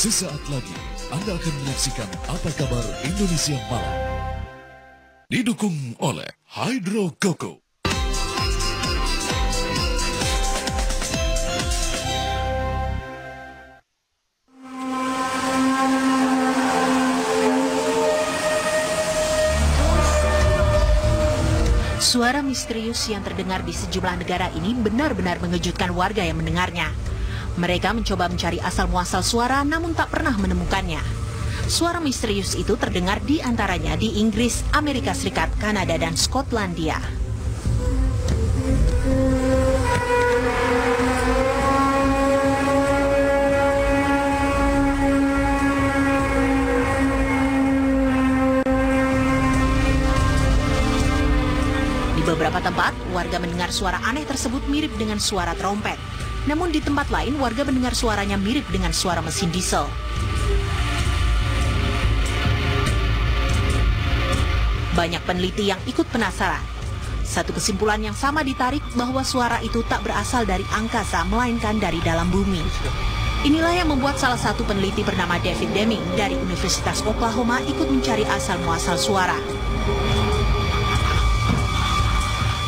Sesaat lagi Anda akan menyaksikan Apa Kabar Indonesia Malam. Didukung oleh Hydro Coco. Suara misterius yang terdengar di sejumlah negara ini benar-benar mengejutkan warga yang mendengarnya. Mereka mencoba mencari asal-muasal suara namun tak pernah menemukannya. Suara misterius itu terdengar di antaranya di Inggris, Amerika Serikat, Kanada, dan Skotlandia. Beberapa tempat, warga mendengar suara aneh tersebut mirip dengan suara trompet. Namun di tempat lain, warga mendengar suaranya mirip dengan suara mesin diesel. Banyak peneliti yang ikut penasaran. Satu kesimpulan yang sama ditarik bahwa suara itu tak berasal dari angkasa, melainkan dari dalam bumi. Inilah yang membuat salah satu peneliti bernama David Deming dari Universitas Oklahoma ikut mencari asal-muasal suara.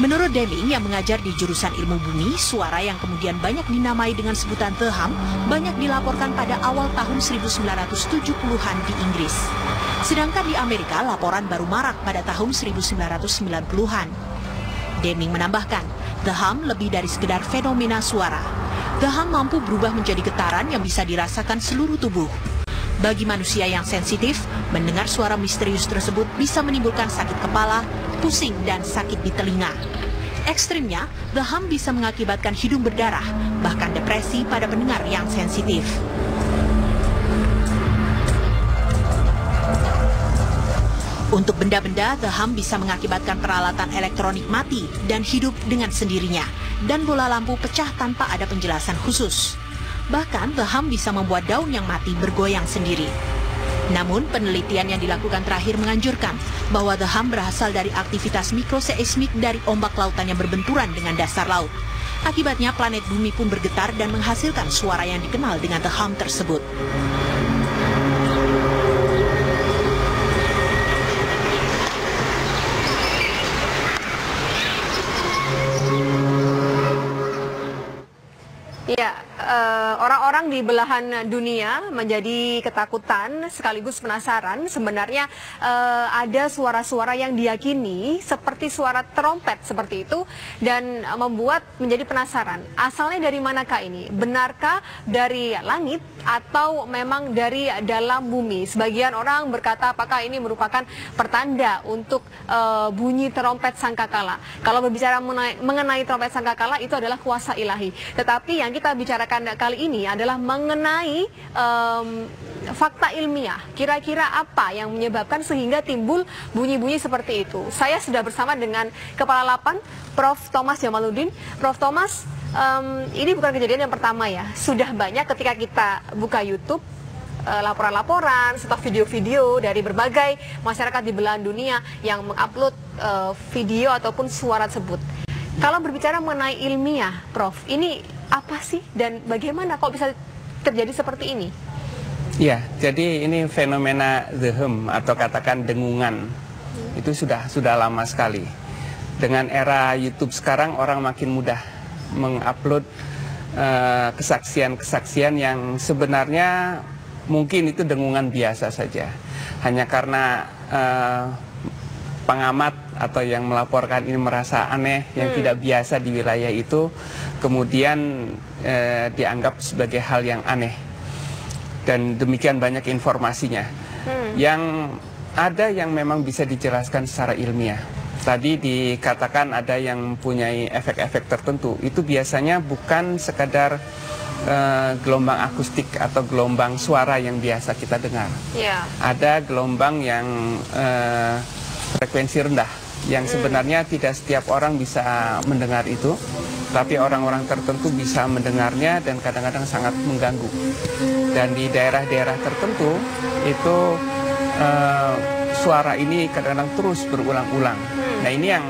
Menurut Deming yang mengajar di jurusan ilmu bumi, suara yang kemudian banyak dinamai dengan sebutan The Hum banyak dilaporkan pada awal tahun 1970-an di Inggris. Sedangkan di Amerika, laporan baru marak pada tahun 1990-an. Deming menambahkan, The Hum lebih dari sekedar fenomena suara. The Hum mampu berubah menjadi getaran yang bisa dirasakan seluruh tubuh. Bagi manusia yang sensitif, mendengar suara misterius tersebut bisa menimbulkan sakit kepala, pusing, dan sakit di telinga. Ekstrimnya, The Hum bisa mengakibatkan hidung berdarah, bahkan depresi pada pendengar yang sensitif. Untuk benda-benda, The Hum bisa mengakibatkan peralatan elektronik mati dan hidup dengan sendirinya, dan bola lampu pecah tanpa ada penjelasan khusus. Bahkan, The Hum bisa membuat daun yang mati bergoyang sendiri. Namun, penelitian yang dilakukan terakhir menganjurkan bahwa The Hum berasal dari aktivitas mikroseismik dari ombak lautan yang berbenturan dengan dasar laut. Akibatnya, planet bumi pun bergetar dan menghasilkan suara yang dikenal dengan The Hum tersebut. Ya, orang-orang di belahan dunia menjadi ketakutan sekaligus penasaran. Sebenarnya ada suara-suara yang diyakini seperti suara trompet seperti itu dan membuat menjadi penasaran. Asalnya dari manakah ini? Benarkah dari langit atau memang dari dalam bumi? Sebagian orang berkata apakah ini merupakan pertanda untuk bunyi trompet sangkakala. Kalau berbicara mengenai trompet sangkakala itu adalah kuasa ilahi. Tetapi yang kita bicarakan kali ini adalah mengenai fakta ilmiah. Kira-kira apa yang menyebabkan sehingga timbul bunyi-bunyi seperti itu? Saya sudah bersama dengan Kepala Lapan, Prof. Thomas Jamaluddin. Prof. Thomas, ini bukan kejadian yang pertama ya. Sudah banyak ketika kita buka YouTube, laporan-laporan, serta video-video dari berbagai masyarakat di belahan dunia yang mengupload video ataupun suara tersebut. Kalau berbicara mengenai ilmiah, Prof, ini apa sih dan bagaimana kok bisa terjadi seperti ini? Ya, jadi ini fenomena The Hum atau katakan dengungan itu sudah lama sekali. Dengan era YouTube sekarang orang makin mudah mengupload kesaksian-kesaksian yang sebenarnya mungkin itu dengungan biasa saja. Hanya karena pengamat atau yang melaporkan ini merasa aneh, yang tidak biasa di wilayah itu, kemudian dianggap sebagai hal yang aneh. Dan demikian banyak informasinya. Yang ada yang memang bisa dijelaskan secara ilmiah. Tadi dikatakan ada yang mempunyai efek-efek tertentu. Itu biasanya bukan sekadar gelombang akustik atau gelombang suara yang biasa kita dengar. Ada gelombang yang frekuensi rendah, yang sebenarnya tidak setiap orang bisa mendengar itu, tapi orang-orang tertentu bisa mendengarnya dan kadang-kadang sangat mengganggu. Dan di daerah-daerah tertentu itu suara ini kadang-kadang terus berulang-ulang. Nah, ini yang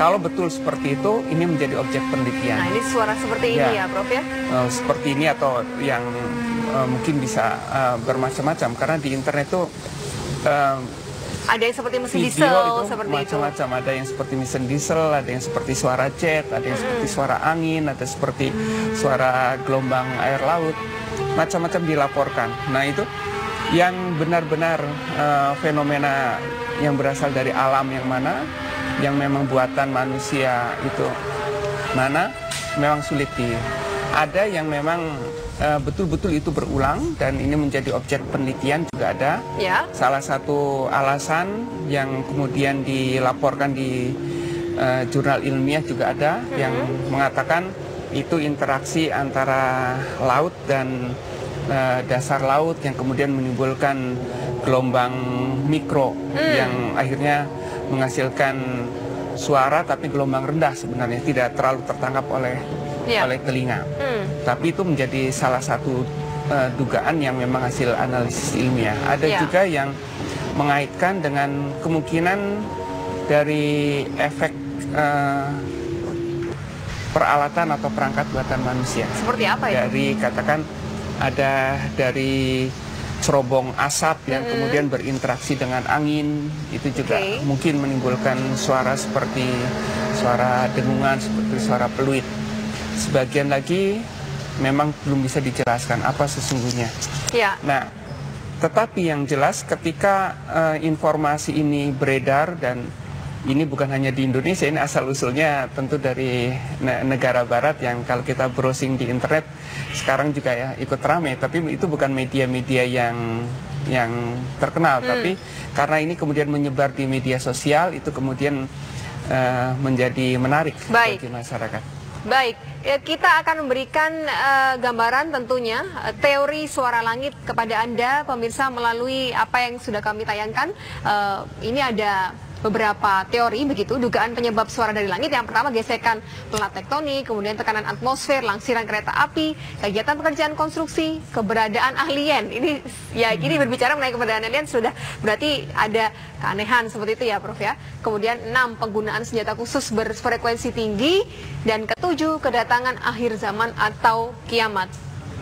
Kalau betul seperti itu, ini menjadi objek penelitian. Nah, ini suara seperti ini ya, Prof ya? Seperti ini atau yang mungkin bisa bermacam-macam, karena di internet itu ada yang seperti mesin video diesel, itu seperti itu. macam-macam. Ada yang seperti mesin diesel, ada yang seperti suara jet, ada yang seperti suara angin, ada seperti suara gelombang air laut, macam-macam dilaporkan. Nah itu yang benar-benar fenomena yang berasal dari alam yang mana, yang memang buatan manusia itu mana, memang sulit ada yang memang betul-betul itu berulang dan ini menjadi objek penelitian juga ada. Ya. Salah satu alasan yang kemudian dilaporkan di jurnal ilmiah juga ada yang mengatakan itu interaksi antara laut dan dasar laut yang kemudian menimbulkan gelombang mikro yang akhirnya menghasilkan suara tapi gelombang rendah sebenarnya, tidak terlalu tertangkap oleh telinga. Tapi itu menjadi salah satu dugaan yang memang hasil analisis ilmiah. Ada juga yang mengaitkan dengan kemungkinan dari efek peralatan atau perangkat buatan manusia. Seperti apa ya? Dari katakan ada dari cerobong asap yang kemudian berinteraksi dengan angin, itu juga mungkin menimbulkan suara seperti suara dengungan, seperti suara peluit. Sebagian lagi memang belum bisa dijelaskan apa sesungguhnya. Ya. Nah, tetapi yang jelas ketika informasi ini beredar, dan ini bukan hanya di Indonesia, ini asal-usulnya tentu dari negara barat yang kalau kita browsing di internet sekarang juga ya ikut ramai, tapi itu bukan media-media yang terkenal, tapi karena ini kemudian menyebar di media sosial, itu kemudian menjadi menarik bagi masyarakat. Baik, kita akan memberikan gambaran tentunya teori suara langit kepada Anda pemirsa melalui apa yang sudah kami tayangkan. Ini ada beberapa teori begitu, dugaan penyebab suara dari langit. Yang pertama, gesekan plat tektonik, kemudian tekanan atmosfer, langsiran kereta api, kegiatan pekerjaan konstruksi, keberadaan alien. Ini ya, ini berbicara mengenai keberadaan alien sudah berarti ada keanehan seperti itu ya, Prof ya. Kemudian 6, penggunaan senjata khusus berfrekuensi tinggi, dan ke-7, kedatangan akhir zaman atau kiamat.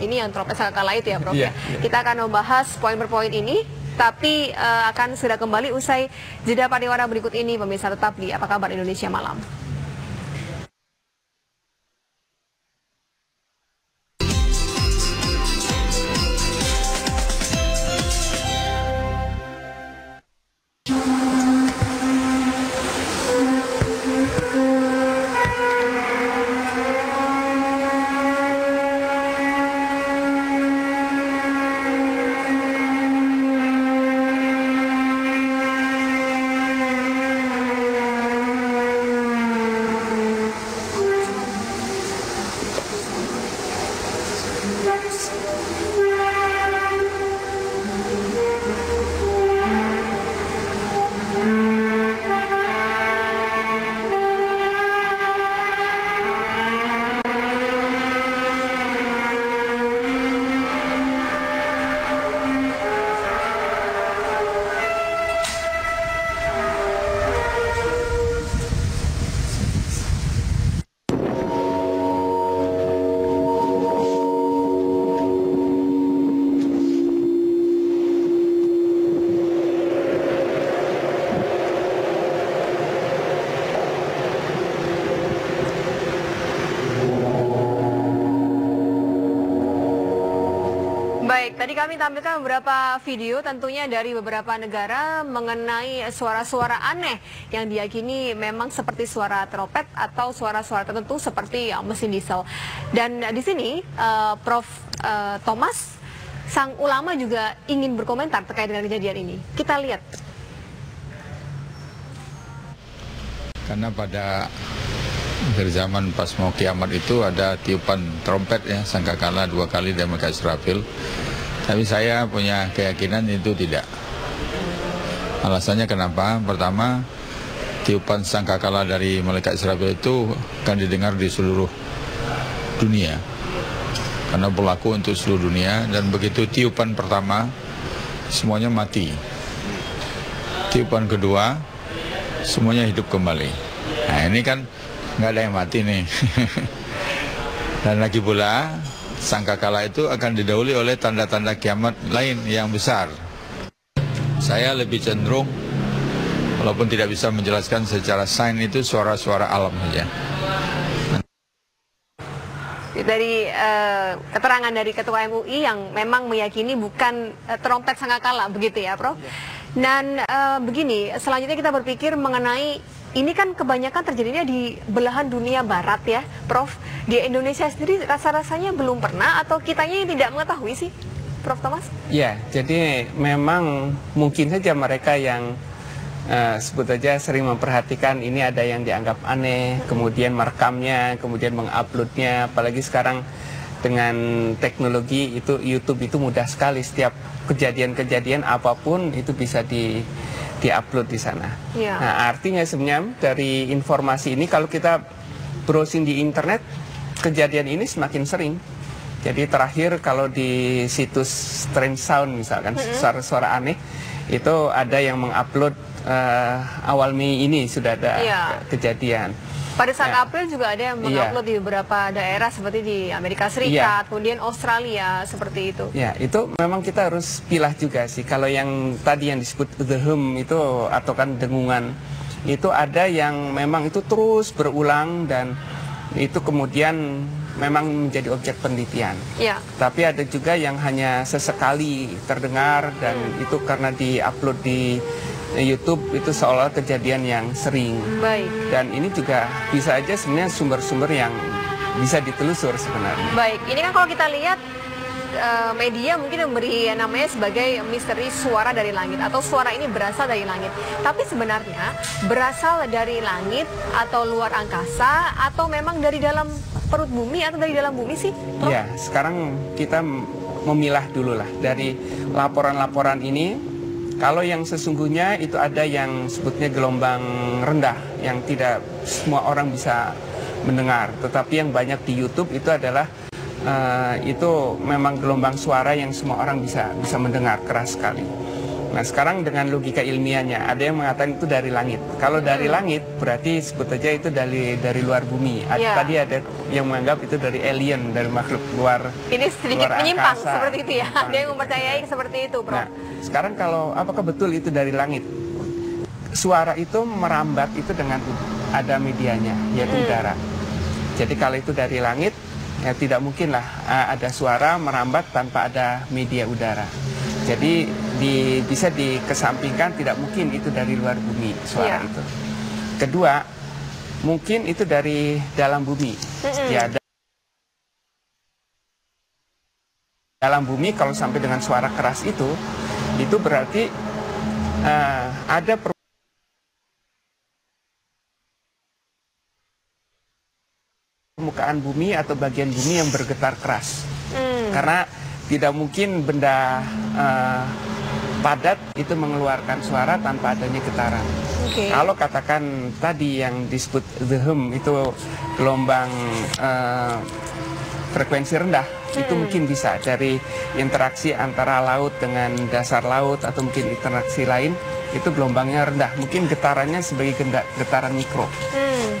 Ini yang trompet sangkakala itu ya, Prof ya. Kita akan membahas poin per poin ini. Tapi akan segera kembali usai jeda pariwara berikut ini, pemirsa. Tetap di Apa Kabar Indonesia Malam. Baik, tadi kami tampilkan beberapa video tentunya dari beberapa negara mengenai suara-suara aneh yang diyakini memang seperti suara trompet atau suara-suara tertentu seperti mesin diesel. Dan di sini Prof. Thomas, sang ulama, juga ingin berkomentar terkait dengan kejadian ini. Kita lihat. Karena pada akhir zaman pas mau kiamat itu ada tiupan trompet ya, sangkakala 2 kali dan malaikat Israfil. Tapi saya punya keyakinan itu tidak. Alasannya kenapa? Pertama, tiupan sangkakala dari malaikat Israfil itu akan didengar di seluruh dunia. Karena berlaku untuk seluruh dunia, dan begitu tiupan pertama semuanya mati. Tiupan kedua semuanya hidup kembali. Nah ini kan nggak ada yang mati nih. Dan lagi pula sangkakala itu akan didahului oleh tanda-tanda kiamat lain yang besar. Saya lebih cenderung, walaupun tidak bisa menjelaskan secara sains, itu suara-suara alam saja. Dari keterangan dari Ketua MUI yang memang meyakini bukan trompet sangkakala, begitu ya, Prof? Dan begini, selanjutnya kita berpikir mengenai ini kan kebanyakan terjadinya di belahan dunia barat ya, Prof. Di Indonesia sendiri rasa-rasanya belum pernah atau kitanya yang tidak mengetahui sih, Prof. Thomas? Ya, jadi memang mungkin saja mereka yang sebut aja sering memperhatikan ini ada yang dianggap aneh, kemudian merekamnya, kemudian menguploadnya, apalagi sekarang dengan teknologi itu YouTube itu mudah sekali, setiap kejadian-kejadian apapun itu bisa diupload di sana. Ya. Nah, artinya sebenarnya dari informasi ini kalau kita browsing di internet, kejadian ini semakin sering. Jadi terakhir kalau di situs Strange Sound misalkan, suara-suara aneh, itu ada yang mengupload awal Mei ini sudah ada kejadian. Pada saat April juga ada yang mengupload di beberapa daerah seperti di Amerika Serikat, kemudian Australia, seperti itu. Ya, itu memang kita harus pilah juga sih. Kalau yang tadi yang disebut the hum itu atau kan dengungan, itu ada yang memang itu terus berulang dan itu kemudian memang menjadi objek penelitian. Ya. Tapi ada juga yang hanya sesekali terdengar dan itu karena diupload di YouTube itu seolah kejadian yang sering. Baik. Dan ini juga bisa aja sebenarnya sumber-sumber yang bisa ditelusur sebenarnya. Baik, ini kan kalau kita lihat media mungkin memberi namanya sebagai misteri suara dari langit atau suara ini berasal dari langit. Tapi sebenarnya berasal dari langit atau luar angkasa atau memang dari dalam perut bumi atau dari dalam bumi sih, Prof? Ya, sekarang kita memilah dulu lah dari laporan-laporan ini. Kalau yang sesungguhnya itu ada yang sebutnya gelombang rendah yang tidak semua orang bisa mendengar. Tetapi yang banyak di YouTube itu adalah itu memang gelombang suara yang semua orang bisa mendengar keras sekali. Nah sekarang dengan logika ilmiahnya ada yang mengatakan itu dari langit. Kalau dari langit berarti sebut aja itu dari luar bumi. Tadi ada yang menganggap itu dari alien, dari makhluk luar. Ini sedikit luar menyimpang angkasa, seperti itu ya. Ada yang mempercayai seperti itu, Prof. Nah sekarang kalau apakah betul itu dari langit? Suara itu merambat itu dengan ada medianya, yaitu udara. Jadi kalau itu dari langit, ya tidak mungkinlah ada suara merambat tanpa ada media udara. Jadi bisa dikesampingkan tidak mungkin itu dari luar bumi suara itu. Kedua, mungkin itu dari dalam bumi. Ya, dalam bumi kalau sampai dengan suara keras itu berarti ada permukaan bumi atau bagian bumi yang bergetar keras. Karena tidak mungkin benda padat itu mengeluarkan suara tanpa adanya getaran. Kalau katakan tadi yang disebut the hum itu gelombang frekuensi rendah, itu mungkin bisa dari interaksi antara laut dengan dasar laut atau mungkin interaksi lain, itu gelombangnya rendah. Mungkin getarannya sebagai getaran mikro.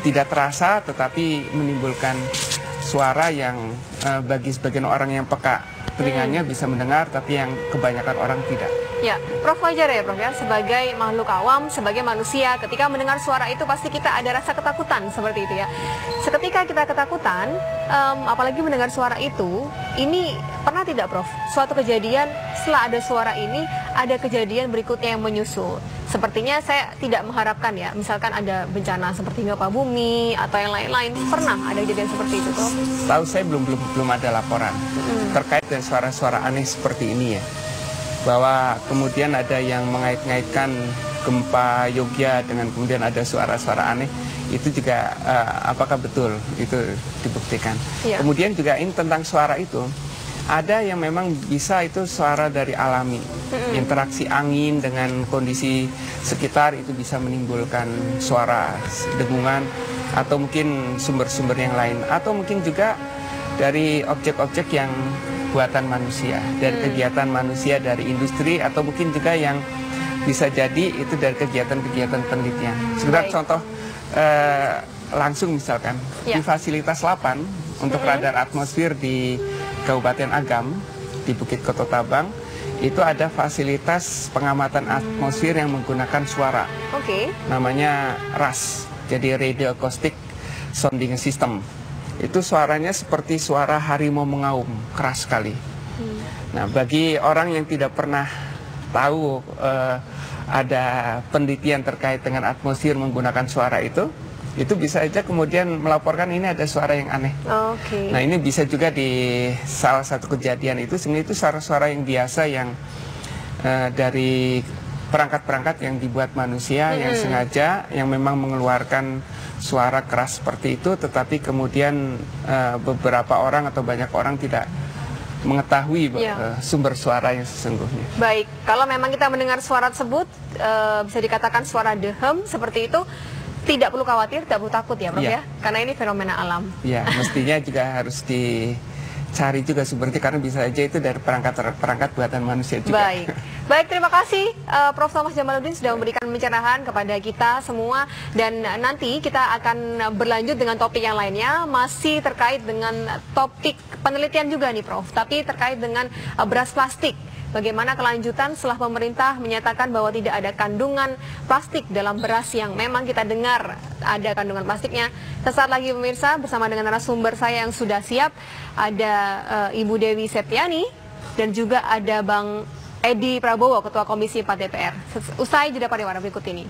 Tidak terasa tetapi menimbulkan suara yang bagi sebagian orang yang peka telinganya bisa mendengar, tapi yang kebanyakan orang tidak. Ya, Prof, wajar ya, Prof, ya, sebagai makhluk awam, sebagai manusia, ketika mendengar suara itu pasti kita ada rasa ketakutan seperti itu ya. Seketika kita ketakutan, apalagi mendengar suara itu, ini pernah tidak, Prof, suatu kejadian setelah ada suara ini, ada kejadian berikutnya yang menyusul. Sepertinya saya tidak mengharapkan ya, misalkan ada bencana seperti gempa bumi atau yang lain-lain. Pernah ada kejadian seperti itu, Prof? Tahu saya belum ada laporan terkait dengan suara-suara aneh seperti ini ya. Bahwa kemudian ada yang mengait-ngaitkan gempa Yogyakarta dengan kemudian ada suara-suara aneh, itu juga apakah betul itu dibuktikan. Kemudian juga ini tentang suara itu, ada yang memang bisa itu suara dari alami, interaksi angin dengan kondisi sekitar itu bisa menimbulkan suara dengungan, atau mungkin sumber-sumber yang lain, atau mungkin juga dari objek-objek yang buatan manusia, dari kegiatan manusia, dari industri, atau mungkin juga yang bisa jadi itu dari kegiatan-kegiatan penelitian. Sekedar contoh langsung misalkan Ya. di fasilitas 8 untuk radar atmosfer di Kabupaten Agam di Bukit Kototabang itu ada fasilitas pengamatan atmosfer yang menggunakan suara. Oke. Namanya RAS, jadi Radio Acoustic Sounding System. Itu suaranya seperti suara harimau mengaum, keras sekali. Nah, bagi orang yang tidak pernah tahu ada penelitian terkait dengan atmosfer menggunakan suara itu bisa aja kemudian melaporkan ini ada suara yang aneh. Oke. Nah, ini bisa juga di salah satu kejadian itu sebenarnya itu suara-suara yang biasa yang dari perangkat-perangkat yang dibuat manusia yang sengaja yang memang mengeluarkan suara keras seperti itu, tetapi kemudian beberapa orang atau banyak orang tidak mengetahui sumber suara yang sesungguhnya. Baik, kalau memang kita mendengar suara tersebut bisa dikatakan suara dehem seperti itu, tidak perlu khawatir, tidak perlu takut ya Prof ya, karena ini fenomena alam. Ya, mestinya juga harus dicari juga sumbernya karena bisa aja itu dari perangkat buatan manusia juga. Baik, terima kasih Prof Thomas Jamaluddin sudah memberikan pencerahan kepada kita semua, dan nanti kita akan berlanjut dengan topik yang lainnya, masih terkait dengan topik penelitian juga nih Prof, tapi terkait dengan beras plastik. Bagaimana kelanjutan setelah pemerintah menyatakan bahwa tidak ada kandungan plastik dalam beras yang memang kita dengar ada kandungan plastiknya. Sesaat lagi pemirsa, bersama dengan narasumber saya yang sudah siap, ada Ibu Dewi Septiani dan juga ada Bang Edi Prabowo, Ketua Komisi 4 DPR. Usai jeda pariwara berikut ini.